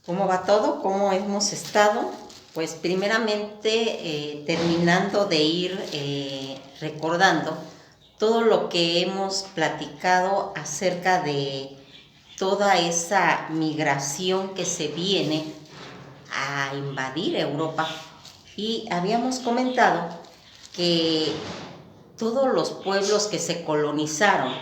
¿Cómo va todo? ¿Cómo hemos estado? Pues primeramente terminando de ir recordando todo lo que hemos platicado acerca de toda esa migración que se viene a invadir Europa. Y habíamos comentado que todos los pueblos que se colonizaron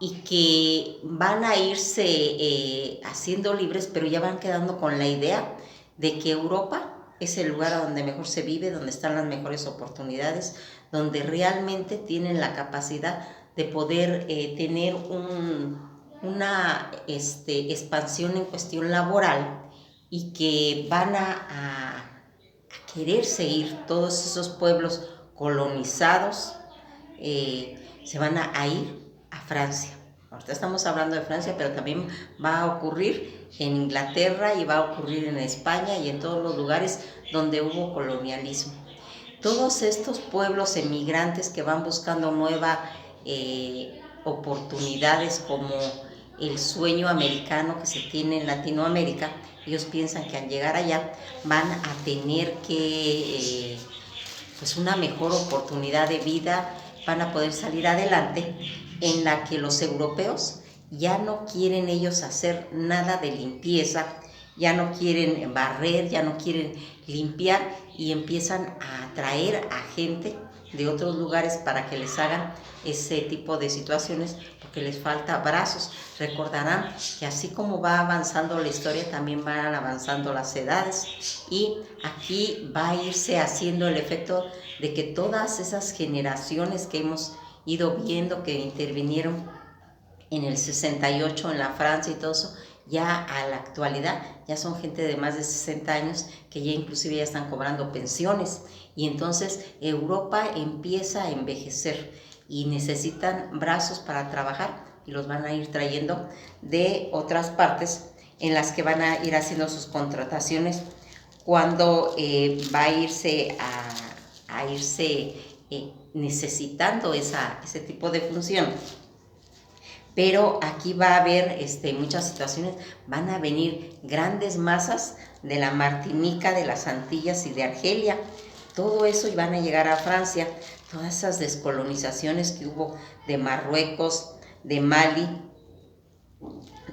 y que van a irse haciendo libres, pero ya van quedando con la idea de que Europa es el lugar a donde mejor se vive, donde están las mejores oportunidades, donde realmente tienen la capacidad de poder tener una expansión en cuestión laboral, y que van a quererse ir todos esos pueblos colonizados, se van a ir a Francia. Ahorita estamos hablando de Francia, pero también va a ocurrir en Inglaterra y va a ocurrir en España y en todos los lugares donde hubo colonialismo. Todos estos pueblos emigrantes que van buscando nuevas oportunidades, como el sueño americano que se tiene en Latinoamérica, ellos piensan que al llegar allá van a tener que pues una mejor oportunidad de vida, van a poder salir adelante, en la que los europeos ya no quieren ellos hacer nada de limpieza, ya no quieren barrer, ya no quieren limpiar, y empiezan a atraer a gente de otros lugares para que les hagan ese tipo de situaciones, porque les falta brazos. Recordarán que así como va avanzando la historia, también van avanzando las edades, y aquí va a irse haciendo el efecto de que todas esas generaciones que hemos ido viendo que intervinieron en el 68 en la Francia y todo eso, ya a la actualidad ya son gente de más de 60 años que ya inclusive ya están cobrando pensiones, y entonces Europa empieza a envejecer y necesitan brazos para trabajar, y los van a ir trayendo de otras partes, en las que van a ir haciendo sus contrataciones cuando va a irse necesitando ese tipo de función. Pero aquí va a haber muchas situaciones, van a venir grandes masas de la Martinica, de las Antillas y de Argelia, todo eso, y van a llegar a Francia, todas esas descolonizaciones que hubo de Marruecos, de Mali,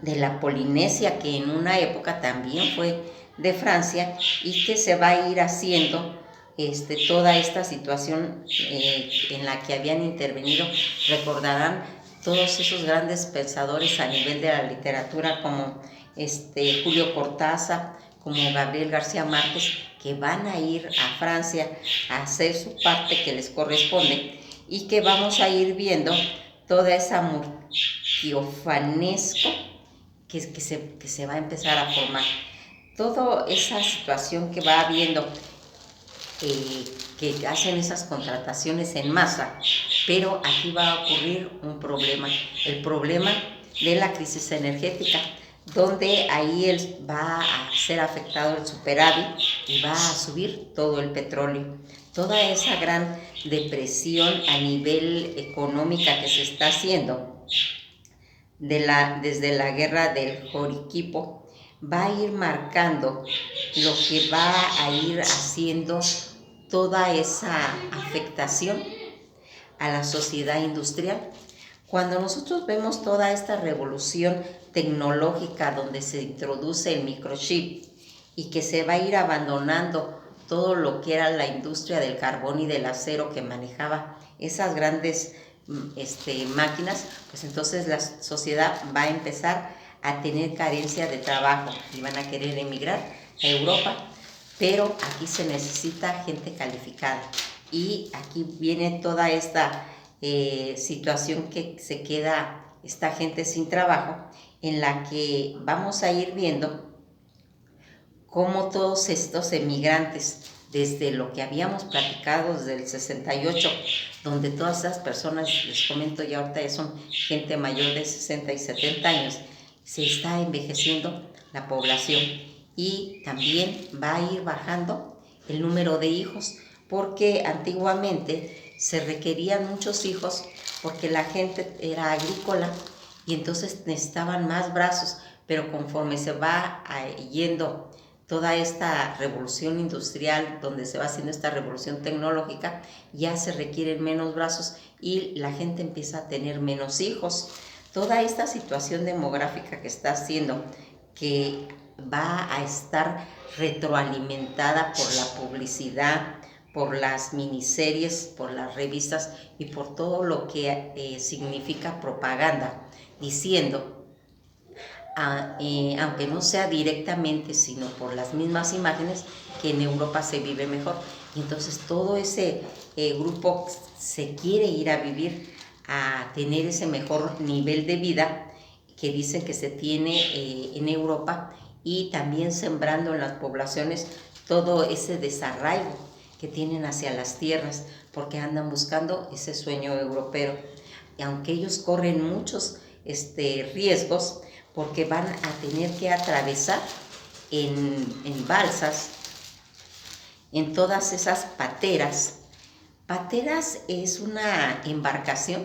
de la Polinesia, que en una época también fue de Francia, y que se va a ir haciendo toda esta situación en la que habían intervenido. Recordarán todos esos grandes pensadores a nivel de la literatura, como Julio Cortázar, como Gabriel García Márquez, que van a ir a Francia a hacer su parte que les corresponde, y que vamos a ir viendo toda esa multiofanesco que se va a empezar a formar. Toda esa situación que va habiendo, que hacen esas contrataciones en masa, pero aquí va a ocurrir un problema, el problema de la crisis energética, donde ahí va a ser afectado el superávit y va a subir todo el petróleo. Toda esa gran depresión a nivel económica que se está haciendo desde la guerra del Joriquipo va a ir marcando lo que va a ir haciendo toda esa afectación a la sociedad industrial. Cuando nosotros vemos toda esta revolución tecnológica donde se introduce el microchip, y que se va a ir abandonando todo lo que era la industria del carbón y del acero que manejaba esas grandes máquinas, pues entonces la sociedad va a empezar a tener carencia de trabajo y van a querer emigrar a Europa, pero aquí se necesita gente calificada, y aquí viene toda esta situación que se queda esta gente sin trabajo, en la que vamos a ir viendo cómo todos estos emigrantes, desde lo que habíamos platicado desde el 68, donde todas esas personas, les comento ya ahorita, ya son gente mayor de 60 y 70 años, se está envejeciendo la población, y también va a ir bajando el número de hijos, porque antiguamente se requerían muchos hijos porque la gente era agrícola y entonces necesitaban más brazos, pero conforme se va yendo toda esta revolución industrial, donde se va haciendo esta revolución tecnológica, ya se requieren menos brazos y la gente empieza a tener menos hijos. Toda esta situación demográfica que está haciendo, que va a estar retroalimentada por la publicidad, por las miniseries, por las revistas y por todo lo que significa propaganda, diciendo, aunque no sea directamente, sino por las mismas imágenes, que en Europa se vive mejor. Y entonces todo ese grupo se quiere ir a vivir, a tener ese mejor nivel de vida que dicen que se tiene en Europa, y también sembrando en las poblaciones todo ese desarraigo que tienen hacia las tierras, porque andan buscando ese sueño europeo. Y aunque ellos corren muchos riesgos, porque van a tener que atravesar en balsas, en todas esas pateras. Pateras es una embarcación.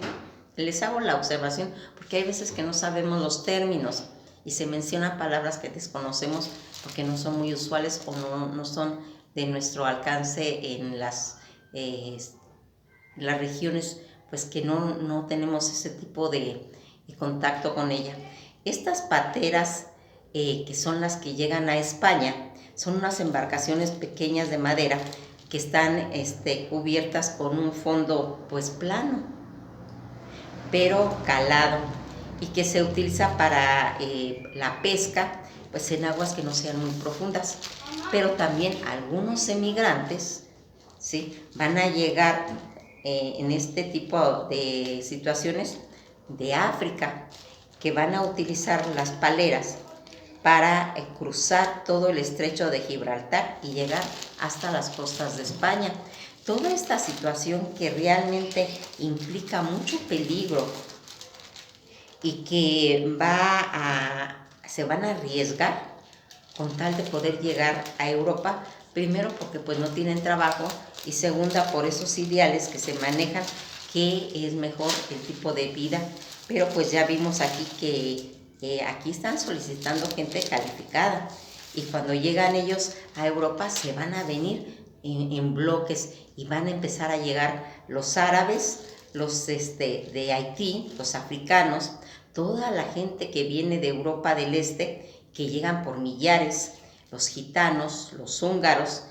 Les hago la observación porque hay veces que no sabemos los términos y se mencionan palabras que desconocemos porque no son muy usuales o no son de nuestro alcance en las regiones, pues que no tenemos ese tipo de contacto con ella. Estas pateras, que son las que llegan a España, son unas embarcaciones pequeñas de madera que están cubiertas con un fondo pues plano, pero calado, y que se utiliza para la pesca, pues en aguas que no sean muy profundas. Pero también algunos emigrantes, ¿sí?, van a llegar en este tipo de situaciones de África, que van a utilizar las paleras para cruzar todo el estrecho de Gibraltar y llegar hasta las costas de España. Toda esta situación que realmente implica mucho peligro y que se van a arriesgar con tal de poder llegar a Europa, primero porque pues no tienen trabajo, y segunda por esos ideales que se manejan, que es mejor el tipo de vida. Pero pues ya vimos aquí que aquí están solicitando gente calificada, y cuando llegan ellos a Europa se van a venir en bloques, y van a empezar a llegar los árabes, los de Haití, los africanos, toda la gente que viene de Europa del Este, que llegan por millares, los gitanos, los húngaros.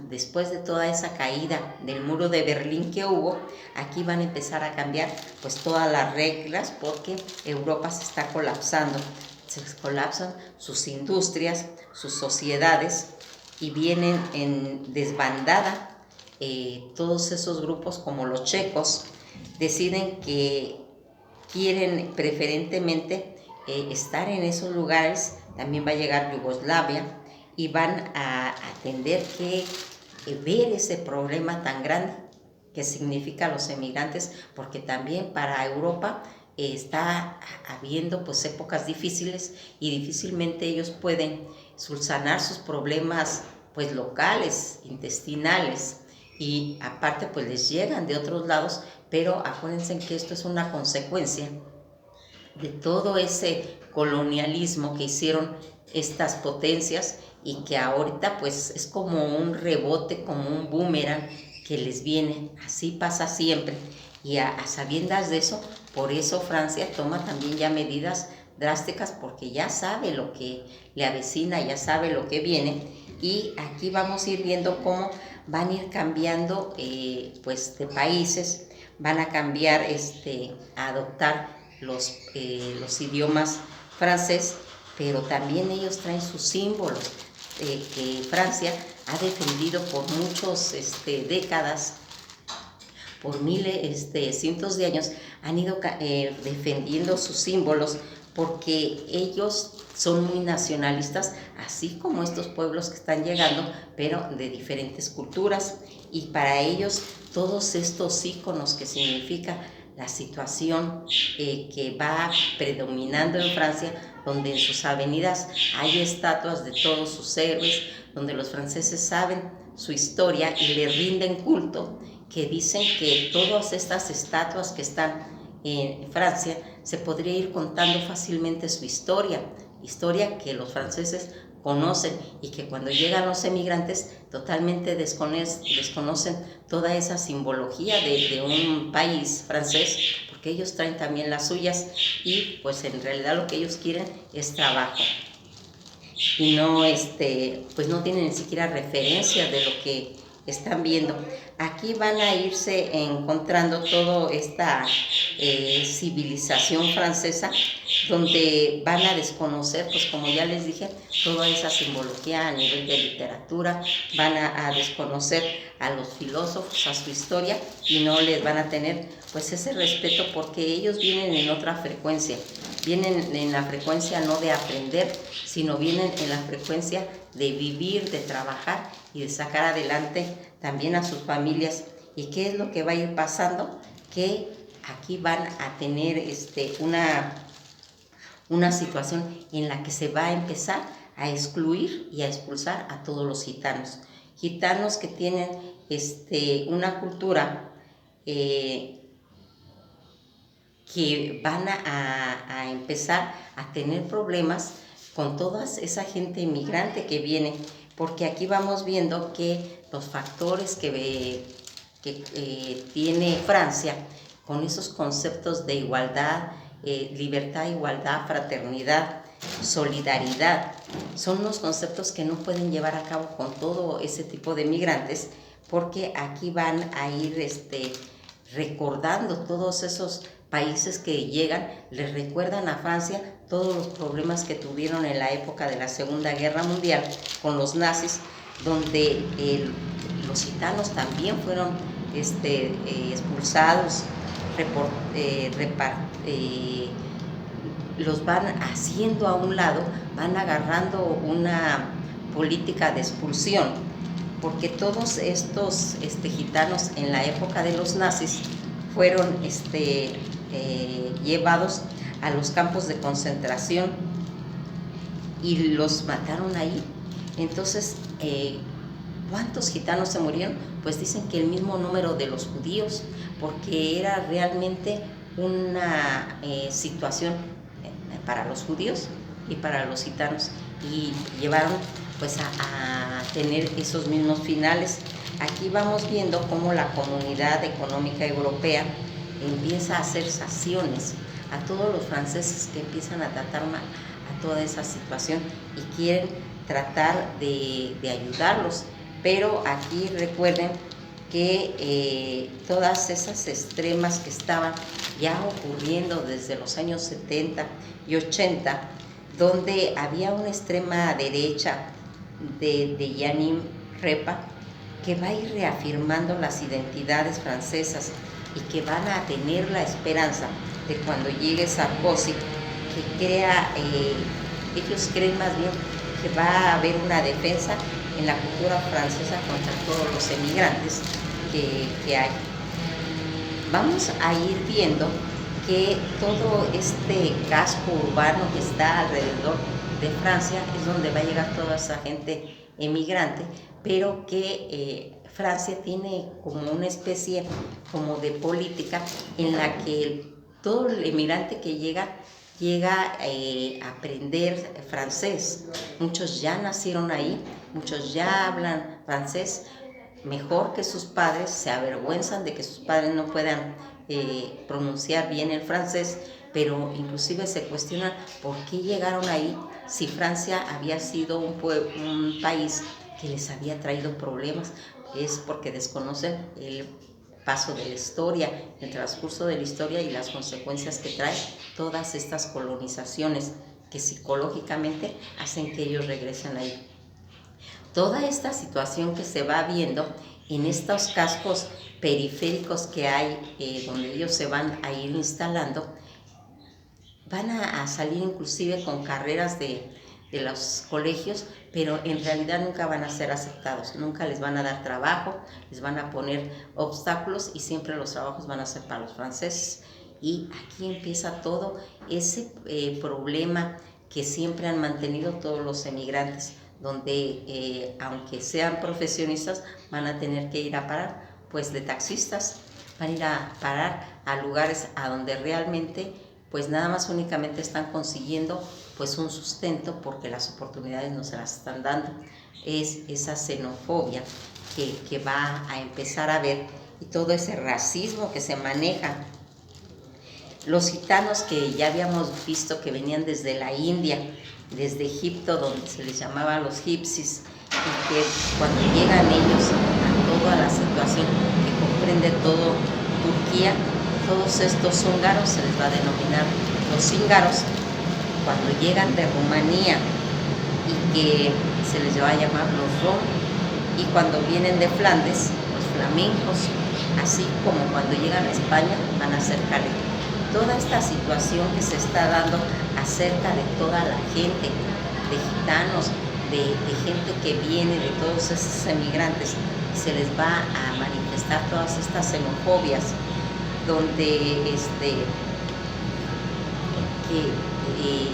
Después de toda esa caída del muro de Berlín que hubo, aquí van a empezar a cambiar pues todas las reglas, porque Europa se está colapsando, se colapsan sus industrias, sus sociedades, y vienen en desbandada. Todos esos grupos, como los checos, deciden que quieren preferentemente estar en esos lugares. También va a llegar Yugoslavia, y van a tener que ver ese problema tan grande que significa los emigrantes, porque también para Europa está habiendo pues épocas difíciles, y difícilmente ellos pueden subsanar sus problemas pues locales, intestinales, y aparte pues les llegan de otros lados. Pero acuérdense que esto es una consecuencia de todo ese colonialismo que hicieron estas potencias, y que ahorita pues es como un rebote, como un boomerang que les viene. Así pasa siempre, y a sabiendas de eso, por eso Francia toma también ya medidas drásticas, porque ya sabe lo que le avecina, ya sabe lo que viene. Y aquí vamos a ir viendo cómo van a ir cambiando pues de países, van a cambiar, a adoptar los idiomas francés, pero también ellos traen sus símbolos que Francia ha defendido por muchas décadas, por miles, cientos de años, han ido defendiendo sus símbolos, porque ellos son muy nacionalistas, así como estos pueblos que están llegando, pero de diferentes culturas. Y para ellos todos estos íconos que significa la situación que va predominando en Francia, donde en sus avenidas hay estatuas de todos sus héroes, donde los franceses saben su historia y le rinden culto, que dicen que todas estas estatuas que están en Francia se podría ir contando fácilmente su historia, historia que los franceses conocen y que cuando llegan los emigrantes totalmente desconocen toda esa simbología de un país francés, porque ellos traen también las suyas y pues en realidad lo que ellos quieren es trabajo y no, pues no tienen ni siquiera referencia de lo que están viendo. Aquí van a irse encontrando toda esta civilización francesa, donde van a desconocer, pues como ya les dije, toda esa simbología a nivel de literatura, van a desconocer a los filósofos, a su historia, y no les van a tener pues ese respeto, porque ellos vienen en otra frecuencia, vienen en la frecuencia no de aprender, sino vienen en la frecuencia de vivir, de trabajar y de sacar adelante también a sus familias. ¿Y qué es lo que va a ir pasando? Que aquí van a tener una situación en la que se va a empezar a excluir y a expulsar a todos los gitanos. Gitanos que tienen una cultura que van a empezar a tener problemas con toda esa gente inmigrante que viene, porque aquí vamos viendo que los factores que tiene Francia con esos conceptos de igualdad, libertad, igualdad, fraternidad, solidaridad, son los conceptos que no pueden llevar a cabo con todo ese tipo de migrantes, porque aquí van a ir recordando todos esos países que llegan, les recuerdan a Francia todos los problemas que tuvieron en la época de la Segunda Guerra Mundial con los nazis, donde los gitanos también fueron expulsados, los van haciendo a un lado, van agarrando una política de expulsión, porque todos estos gitanos en la época de los nazis fueron llevados a los campos de concentración y los mataron ahí. Entonces, ¿cuántos gitanos se murieron? Pues dicen que el mismo número de los judíos, porque era realmente una situación para los judíos y para los gitanos, y llevaron pues a tener esos mismos finales. Aquí vamos viendo cómo la Comunidad Económica Europea empieza a hacer sanciones a todos los franceses que empiezan a tratar mal a toda esa situación y quieren tratar de ayudarlos. Pero aquí recuerden que todas esas extremas que estaban ya ocurriendo desde los años 70 y 80, donde había una extrema derecha de Jean Repa, que va a ir reafirmando las identidades francesas y que van a tener la esperanza de cuando llegue Sarkozy, que ellos creen más bien que va a haber una defensa en la cultura francesa contra todos los emigrantes que hay. Vamos a ir viendo que todo este casco urbano que está alrededor de Francia es donde va a llegar toda esa gente emigrante, pero que Francia tiene como una especie como de política en la que todo el emigrante que llega a aprender francés. Muchos ya nacieron ahí, muchos ya hablan francés mejor que sus padres, se avergüenzan de que sus padres no puedan pronunciar bien el francés, pero inclusive se cuestionan por qué llegaron ahí si Francia había sido un país que les había traído problemas. Es porque desconocen el paso de la historia, el transcurso de la historia y las consecuencias que trae todas estas colonizaciones que psicológicamente hacen que ellos regresen ahí. Toda esta situación que se va viendo en estos cascos periféricos que hay, donde ellos se van a ir instalando, van a salir inclusive con carreras de los colegios, pero en realidad nunca van a ser aceptados, nunca les van a dar trabajo, les van a poner obstáculos y siempre los trabajos van a ser para los franceses. Y aquí empieza todo ese problema que siempre han mantenido todos los emigrantes, donde aunque sean profesionistas van a tener que ir a parar, pues de taxistas, van a ir a parar a lugares a donde realmente pues nada más únicamente están consiguiendo pues un sustento porque las oportunidades no se las están dando. Es esa xenofobia que va a empezar a ver y todo ese racismo que se maneja. Los gitanos que ya habíamos visto que venían desde la India, desde Egipto, donde se les llamaba los gipsis, y que cuando llegan ellos a toda la situación que comprende todo Turquía, todos estos húngaros se les va a denominar los cíngaros. Cuando llegan de Rumanía y que se les va a llamar los rom, y cuando vienen de Flandes, los flamencos, así como cuando llegan a España van a ser calé. Toda esta situación que se está dando acerca de toda la gente, de gitanos, de gente que viene, de todos esos emigrantes, se les va a manifestar todas estas xenofobias, donde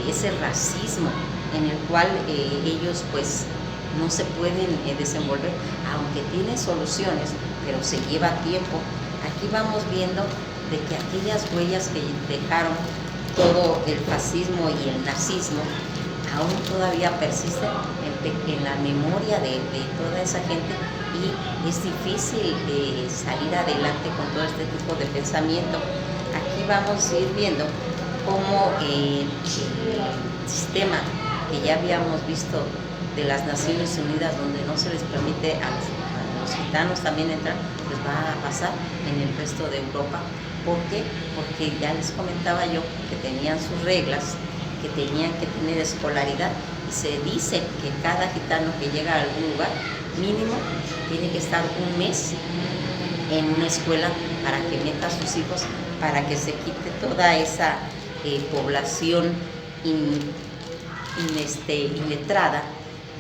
ese racismo en el cual ellos pues no se pueden desenvolver, aunque tiene soluciones, pero se lleva tiempo. Aquí vamos viendo de que aquellas huellas que dejaron todo el fascismo y el nazismo aún todavía persisten en la memoria de toda esa gente, y es difícil salir adelante con todo este tipo de pensamiento. Aquí vamos a ir viendo cómo el sistema que ya habíamos visto de las Naciones Unidas, donde no se les permite a los gitanos también entrar, pues va a pasar en el resto de Europa. ¿Por qué? Porque ya les comentaba yo que tenían sus reglas, que tenían que tener escolaridad, y se dice que cada gitano que llega a algún lugar mínimo tiene que estar un mes en una escuela para que meta a sus hijos, para que se quite toda esa población iletrada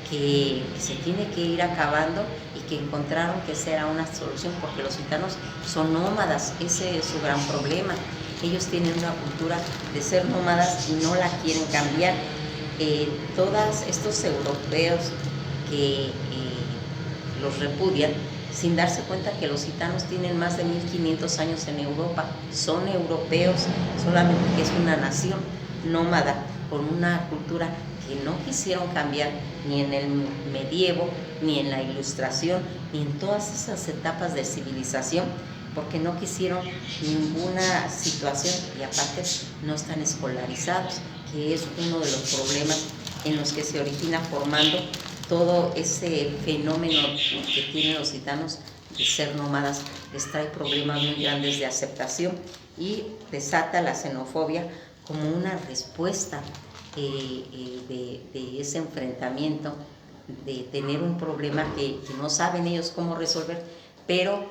que se tiene que ir acabando, y que encontraron que esa era una solución, porque los gitanos son nómadas. Ese es su gran problema. Ellos tienen una cultura de ser nómadas y no la quieren cambiar. Todos estos europeos que los repudian, sin darse cuenta que los gitanos tienen más de 1500 años en Europa, son europeos, solamente que es una nación nómada con una cultura que no quisieron cambiar ni en el medievo, ni en la Ilustración, ni en todas esas etapas de civilización, porque no quisieron ninguna situación, y aparte no están escolarizados, que es uno de los problemas en los que se origina formando todo ese fenómeno que tienen los gitanos de ser nómadas. Les trae problemas muy grandes de aceptación y desata la xenofobia como una respuesta de ese enfrentamiento, de tener un problema que no saben ellos cómo resolver, pero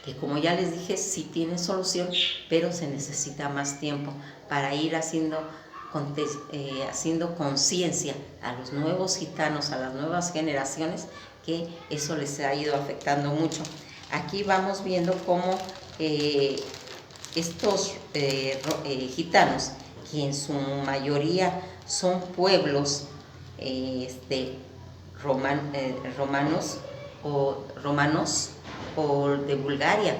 que, como ya les dije, sí tiene solución, pero se necesita más tiempo para ir haciendo conciencia a los nuevos gitanos, a las nuevas generaciones, que eso les ha ido afectando mucho. Aquí vamos viendo cómo estos gitanos, que en su mayoría son pueblos romanos o de Bulgaria,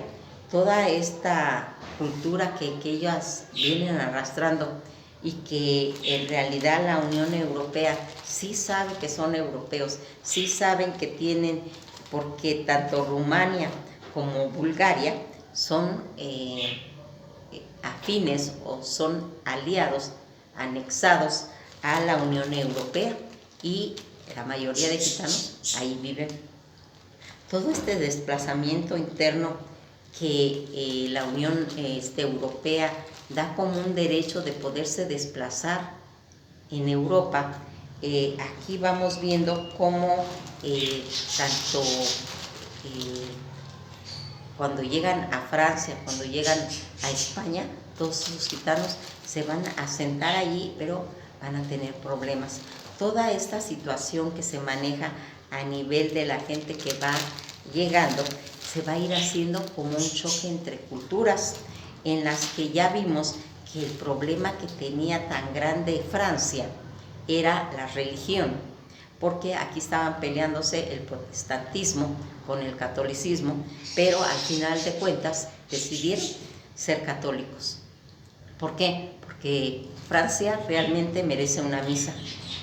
toda esta cultura que ellas vienen arrastrando, y que en realidad la Unión Europea sí sabe que son europeos, sí saben que tienen, porque tanto Rumania como Bulgaria son afines o son aliados, anexados a la Unión Europea, y la mayoría de gitanos ahí viven. Todo este desplazamiento interno que la Unión Europea da como un derecho de poderse desplazar en Europa, aquí vamos viendo cómo tanto cuando llegan a Francia, cuando llegan a España, todos los gitanos se van a asentar allí, pero van a tener problemas. Toda esta situación que se maneja a nivel de la gente que va llegando, se va a ir haciendo como un choque entre culturas, en las que ya vimos que el problema que tenía tan grande Francia era la religión, porque aquí estaban peleándose el protestantismo con el catolicismo, pero al final de cuentas decidieron ser católicos. ¿Por qué? Porque que Francia realmente merece una misa.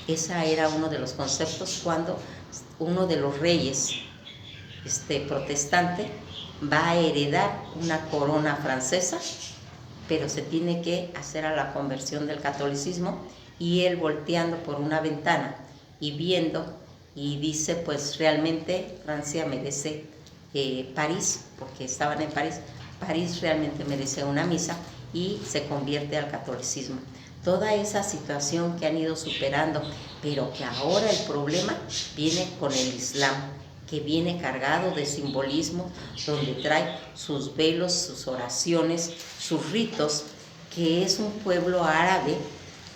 Ese era uno de los conceptos cuando uno de los reyes protestante va a heredar una corona francesa, pero se tiene que hacer a la conversión del catolicismo, y él volteando por una ventana y viendo, y dice, pues realmente Francia merece París, porque estaban en París, París realmente merece una misa, y se convierte al catolicismo. Toda esa situación que han ido superando, pero que ahora el problema viene con el Islam, que viene cargado de simbolismo, donde trae sus velos, sus oraciones, sus ritos, que es un pueblo árabe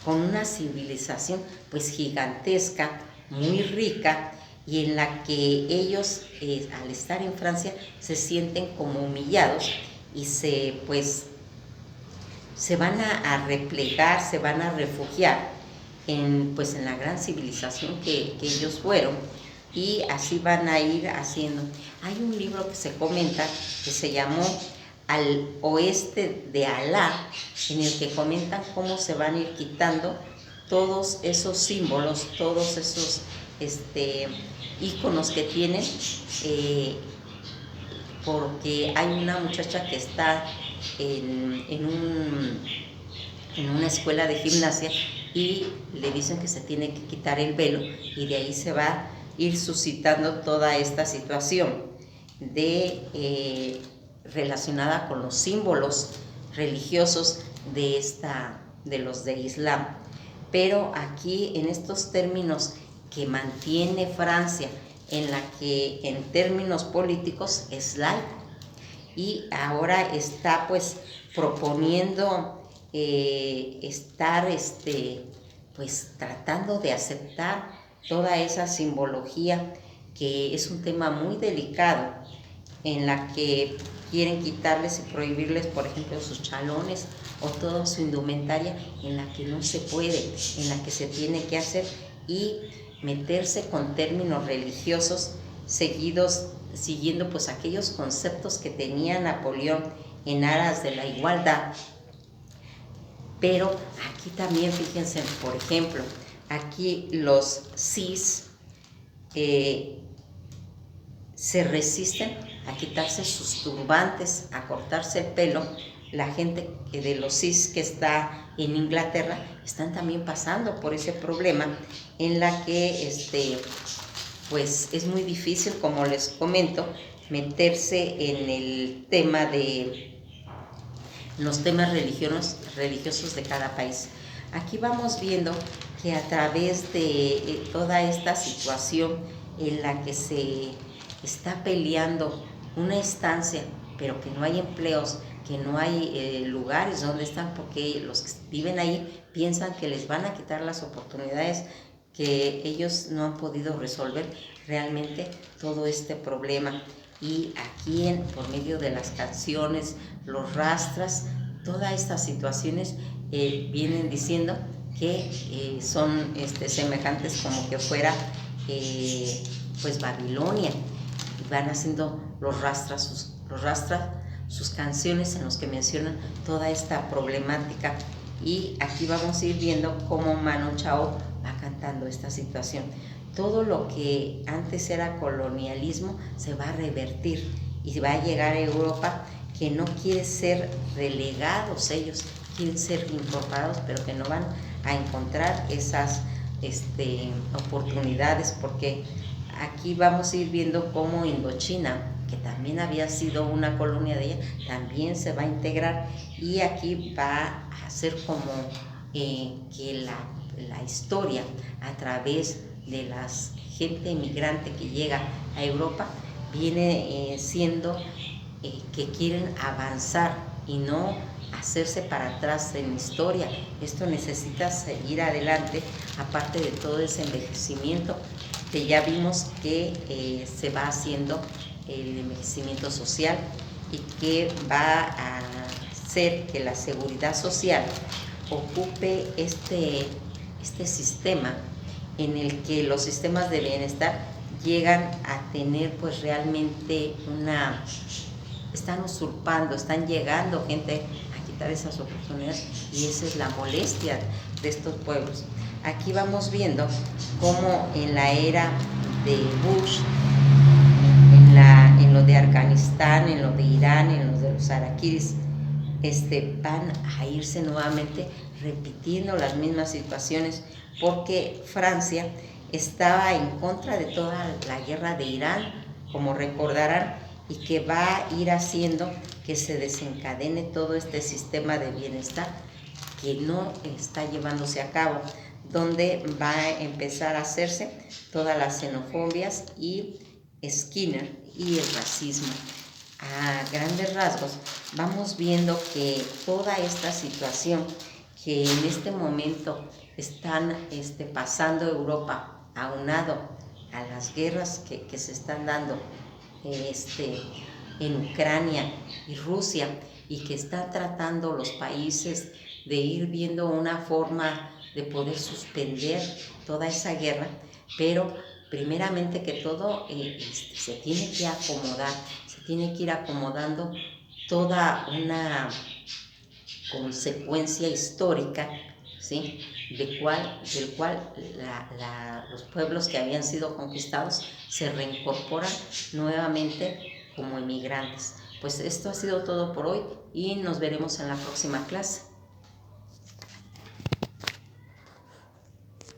con una civilización pues gigantesca, muy rica, y en la que ellos al estar en Francia se sienten como humillados y se van a replegar, se van a refugiar en la gran civilización que ellos fueron, y así van a ir haciendo. Hay un libro que se comenta que se llamó Al Oeste de Alá, en el que comentan cómo se van a ir quitando todos esos símbolos, todos esos íconos que tienen, porque hay una muchacha que está en una escuela de gimnasia, y le dicen que se tiene que quitar el velo, y de ahí se va a ir suscitando toda esta situación relacionada con los símbolos religiosos de los de Islam. Pero aquí, en estos términos que mantiene Francia, en la que en términos políticos es laico, y ahora está pues proponiendo estar tratando de aceptar toda esa simbología, que es un tema muy delicado, en la que quieren quitarles y prohibirles, por ejemplo, sus chalones o toda su indumentaria, en la que no se puede, en la que se tiene que hacer, y meterse con términos religiosos siguiendo pues aquellos conceptos que tenía Napoleón en aras de la igualdad. Pero aquí también, fíjense, por ejemplo, aquí los cis se resisten a quitarse sus turbantes, a cortarse el pelo. La gente de los cis que está en Inglaterra están también pasando por ese problema, en la que pues es muy difícil, como les comento, meterse en el tema de los temas religiosos de cada país. Aquí vamos viendo que a través de toda esta situación en la que se está peleando una estancia, pero que no hay empleos, que no hay lugares donde están, porque los que viven ahí piensan que les van a quitar las oportunidades, que ellos no han podido resolver realmente todo este problema. Y aquí por medio de las canciones, los rastras, todas estas situaciones vienen diciendo que son semejantes como que fuera pues Babilonia. Van haciendo los rastras, sus canciones en los que mencionan toda esta problemática. Y aquí vamos a ir viendo cómo Manu Chao va cantando esta situación. Todo lo que antes era colonialismo se va a revertir y va a llegar a Europa, que no quiere ser relegados, ellos quieren ser incorporados, pero que no van a encontrar esas oportunidades, porque aquí vamos a ir viendo cómo Indochina, que también había sido una colonia de ella, también se va a integrar, y aquí va a ser como que la historia a través de la gente inmigrante que llega a Europa viene siendo que quieren avanzar y no hacerse para atrás en la historia. Esto necesita seguir adelante, aparte de todo ese envejecimiento que ya vimos que se va haciendo, el envejecimiento social, y que va a hacer que la seguridad social ocupe este sistema, en el que los sistemas de bienestar llegan a tener pues realmente están usurpando, están llegando gente a quitar esas oportunidades, y esa es la molestia de estos pueblos. Aquí vamos viendo cómo en la era de Bush, en lo de Afganistán, en lo de Irán, en lo de los araquíes, van a irse nuevamente repitiendo las mismas situaciones, porque Francia estaba en contra de toda la guerra de Irán, como recordarán, y que va a ir haciendo que se desencadene todo este sistema de bienestar que no está llevándose a cabo, donde va a empezar a hacerse todas las xenofobias y Skinner y el racismo. A grandes rasgos vamos viendo que toda esta situación que en este momento están pasando Europa, aunado a las guerras que se están dando en Ucrania y Rusia, y que están tratando los países de ir viendo una forma de poder suspender toda esa guerra, pero primeramente que todo se tiene que acomodar, se tiene que ir acomodando toda una consecuencia histórica, ¿sí? Del cual los pueblos que habían sido conquistados se reincorporan nuevamente como emigrantes. Pues esto ha sido todo por hoy y nos veremos en la próxima clase.